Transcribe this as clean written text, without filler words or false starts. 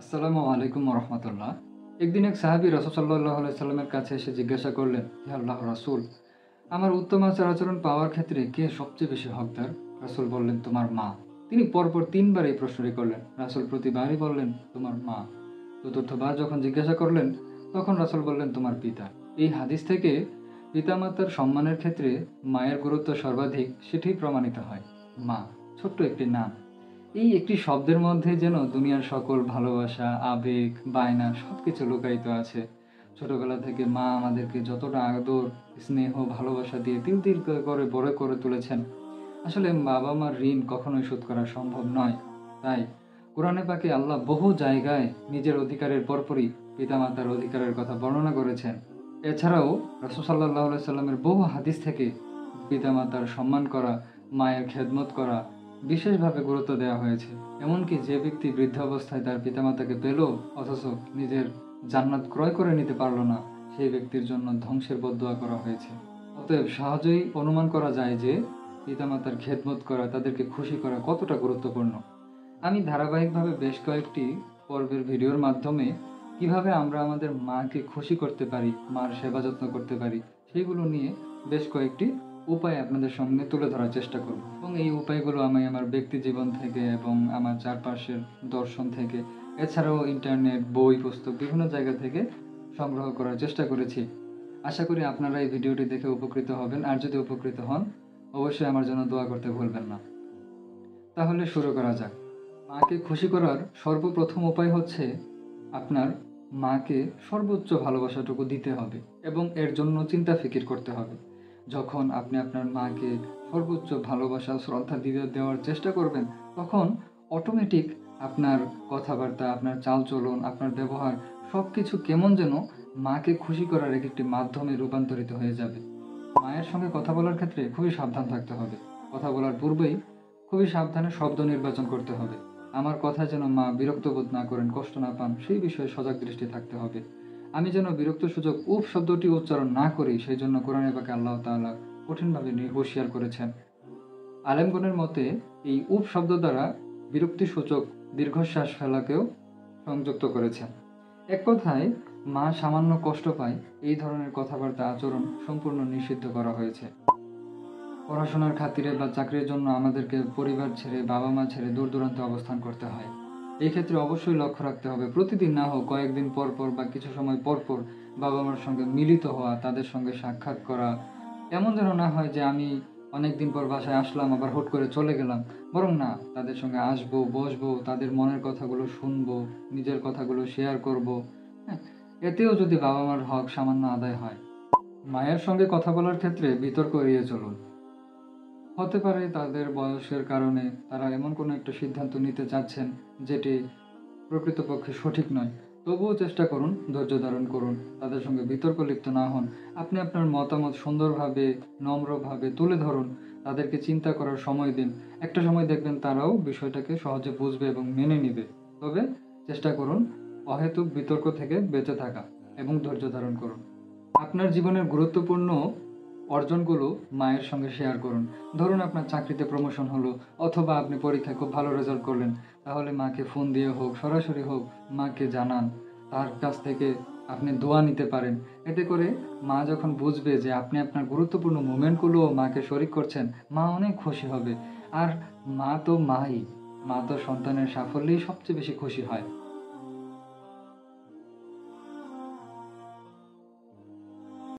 আসসালামু আলাইকুম রহমতুল্লাহ। একদিন এক সাহাবী রাসূল সাল্লাল্লাহু আলাইহি সাল্লামের কাছে এসে জিজ্ঞাসা করলেন, হে আল্লাহর রাসূল, আমার উত্তম আচার আচরণ পাওয়ার ক্ষেত্রে কে সবচেয়ে বেশি হকদার? রাসূল বললেন, তোমার মা। তিনি পরপর তিনবার এই প্রশ্নটি করলেন। রাসূল প্রতিবারই বললেন, তোমার মা। চতুর্থবার যখন জিজ্ঞাসা করলেন, তখন রাসূল বললেন, তোমার পিতা। এই হাদিস থেকে পিতামাতার সম্মানের ক্ষেত্রে মায়ের গুরুত্ব সর্বাধিক, সেটি প্রমাণিত হয়। মা, ছোট্ট একটি নাম, এই একটি শব্দের মধ্যে যেন দুনিয়ার সকল ভালোবাসা, আবেগ, বায়না সবকিছু লুকায়িত আছে। ছোটবেলা থেকে মা আমাদেরকে যতটা আদর, স্নেহ, ভালোবাসা দিয়ে তিল তিল করে বড় করে তুলেছেন, আসলে বাবা মার ঋণ কখনোই শোধ করা সম্ভব নয়। তাই কোরআনে পাকে আল্লাহ বহু জায়গায় নিজের অধিকারের পরপরই পিতামাতার অধিকারের কথা বর্ণনা করেছেন। এছাড়াও রাসূল সাল্লাল্লাহু আলাইহি সাল্লামের বহু হাদিস থেকে পিতামাতার সম্মান করা, মায়ের খেদমত করা বিশেষভাবে গুরুত্ব দেওয়া হয়েছে। এমনকি যে ব্যক্তি বৃদ্ধাবস্থায় তার পিতামাতাকে পেল অথচ নিজের জান্নাত ক্রয় করে নিতে পারল না, সেই ব্যক্তির জন্য ধ্বংসের বদদোয়া করা হয়েছে। অতএব সহজেই অনুমান করা যায় যে পিতামাতার খেদমত করা, তাদেরকে খুশি করা কতটা গুরুত্বপূর্ণ। আমি ধারাবাহিকভাবে বেশ কয়েকটি পর্বের ভিডিওর মাধ্যমে কিভাবে আমরা আমাদের মাকে খুশি করতে পারি, মার সেবা যত্ন করতে পারি, সেইগুলো নিয়ে বেশ কয়েকটি উপায় আপনাদের সামনে তুলে ধরার চেষ্টা করব। এবং এই উপায়গুলো আমি আমার ব্যক্তি জীবন থেকে এবং আমার চারপাশের দর্শন থেকে, এছাড়াও ইন্টারনেট, বই, পুস্তক বিভিন্ন জায়গা থেকে সংগ্রহ করার চেষ্টা করেছি। আশা করি আপনারা এই ভিডিওটি দেখে উপকৃত হবেন। আর যদি উপকৃত হন, অবশ্যই আমার জন্য দোয়া করতে ভুলবেন না। তাহলে শুরু করা যাক। মাকে খুশি করার সর্বপ্রথম উপায় হচ্ছে আপনার মাকে সর্বোচ্চ ভালোবাসাটুকু দিতে হবে এবং এর জন্য চিন্তা ফিকির করতে হবে। যখন আপনি আপনার মাকে সর্বোচ্চ ভালোবাসা, শ্রদ্ধা দেওয়ার চেষ্টা করবেন, তখন অটোমেটিক আপনার কথাবার্তা, আপনার চালচলন, আপনার ব্যবহার সব কিছু কেমন যেন মাকে খুশি করার একটি মাধ্যমে রূপান্তরিত হয়ে যাবে। মায়ের সঙ্গে কথা বলার ক্ষেত্রে খুবই সাবধান থাকতে হবে। কথা বলার পূর্বেই খুবই সাবধানে শব্দ নির্বাচন করতে হবে। আমার কথা যেন মা বিরক্ত বোধ না করেন, কষ্ট না পান, সেই বিষয়ে সজাগ দৃষ্টি থাকতে হবে। আমি যেন বিরক্তসূচক উফ শব্দটি উচ্চারণ না করি, সেই জন্য কোরআনে পাকে আল্লাহ তাআলা কঠিনভাবে হুঁশিয়ার করেছেন। আলেমগণের মতে এই উফ শব্দ দ্বারা বিরক্তিসূচক দীর্ঘশ্বাস ফেলাকেও সংযুক্ত করেছেন। এক কথায়, মা সামান্য কষ্ট পায়, এই ধরনের কথাবার্তা আচরণ সম্পূর্ণ নিষিদ্ধ করা হয়েছে। পড়াশোনার খাতিরে বা চাকরির জন্য আমাদেরকে পরিবার ছেড়ে, বাবা মা ছেড়ে দূর দূরান্তে অবস্থান করতে হয়। এই ক্ষেত্রে অবশ্যই লক্ষ্য রাখতে হবে, প্রতিদিন না হোক কয়েকদিন পর পর বা কিছু সময় পর পর বাবা মার সঙ্গে মিলিত হওয়া, তাদের সঙ্গে সাক্ষাৎ করা। এমন যেন না হয় যে আমি অনেকদিন পর বাসায় আসলাম আবার হুট করে চলে গেলাম। বরং না, তাদের সঙ্গে আসবো, বসবো, তাদের মনের কথাগুলো শুনবো, নিজের কথাগুলো শেয়ার করব। হ্যাঁ, এতেও যদি বাবা মার হক সামান্য আদায় হয়। মায়ের সঙ্গে কথা বলার ক্ষেত্রে বিতর্ক এড়িয়ে চলুন। হতে পারে তাদের বয়সের কারণে তারা এমন কোনো একটা সিদ্ধান্ত নিতে চাচ্ছেন যেটি প্রকৃতপক্ষে সঠিক নয়। তবুও চেষ্টা করুন, ধৈর্য ধারণ করুন, তাদের সঙ্গে বিতর্ক লিপ্ত না হন। আপনি আপনার মতামত সুন্দরভাবে, নম্রভাবে তুলে ধরুন, তাদেরকে চিন্তা করার সময় দিন। একটা সময় দেখবেন তারাও বিষয়টাকে সহজে বুঝবে এবং মেনে নিবে। তবে চেষ্টা করুন অহেতুক বিতর্ক থেকে বেঁচে থাকা এবং ধৈর্য ধারণ করুন। আপনার জীবনের গুরুত্বপূর্ণ অর্জনগুলো মায়ের সঙ্গে শেয়ার করুন। ধরুন আপনার চাকরিতে প্রমোশন হলো, অথবা আপনি পরীক্ষায় খুব ভালো রেজাল্ট করলেন, তাহলে মাকে ফোন দিয়ে হোক, সরাসরি হোক, মাকে জানান। তার কাছ থেকে আপনি দোয়া নিতে পারেন। এতে করে মা যখন বুঝবে যে আপনি আপনার গুরুত্বপূর্ণ মুমেন্টগুলো মাকে শরিক করছেন, মা অনেক খুশি হবে। আর মা তো মাই, মা তো সন্তানের সাফল্যেই সবচেয়ে বেশি খুশি হয়।